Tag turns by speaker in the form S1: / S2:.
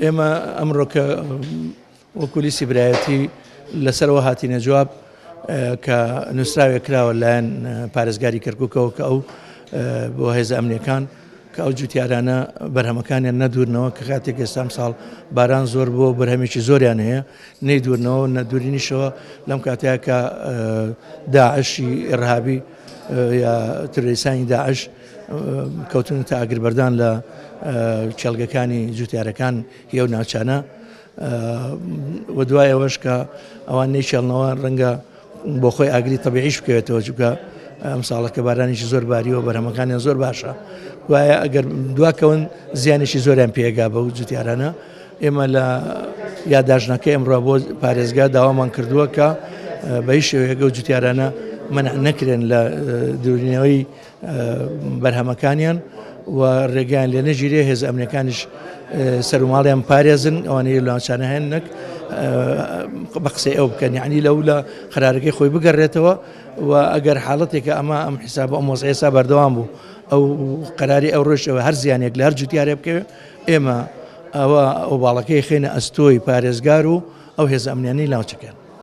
S1: ئێمە ئەمڕۆ کە وەکولیسی برایەتی لەسەرەوە هاتینە جواب کە نووسراوێک کراوە لایەن پارێزگاری کەرکووکەوە کە ئەو بۆ هێزە ئەمنیەکان کە ئەو جوتیارانە بەرهەمەکانیان نەدورنەوە کە کاتێک ئێستام ساڵ باران زۆر بۆ بەرهەمێکی زۆریان هەیە نەیدورنەوە نەدورینیشەوە لەم کاتەیە کە داعشی ئێڕهابی یا ترۆریستانی داعش کەوتون تا ئاگربەردان لە چێلگەکانی جوتیارەکان هێو ناوچانە و دوای ئەوەش کە ئەوان نەیچێڵنەوە ڕەنگە بۆ خۆی ئاگری تەبیعیش بکەوێتەوە چونکە ئەم ساڵەکە بارانێکی زۆر باریەوە بەرهەمەکانیان زۆر باشە وایە ئەگەر دواکەون زیانێکی زۆریان پێگا بە جوتیارانە ئێمە لە یادداشتنەکەی ئەمڕۆ بۆ پارێزگا داوامان کردووە کە بە هیچ شێوەیەک ئەو جوتیارانە منع نەکرێن لە دوورینەوەی بەرهەمەکانیان و ڕێگەیان لێ نەگیرێ هێز ئەمنیەکانیش سەرماڵیان پارێزن ئەوانەیە لەناوچانە هێننەک بە قسەی ئەو بکەن یعنی لەو لە قەرارەکەی خۆی بگەڕێتەوە و ئەگەر حاڵەتێکە ئەم حیساب ئەم وەزعیە بەردەوام بوو ئەو قەراری ئەو ڕۆژەوە هەر زیانێک لە هەر جوتیارێ بکەوێت ئێمە ئەوە ئەو باڵەکەی خێنە ئەستۆی پارێزگار و ئەو هێز ئەمنیانەی ناوچەکەن.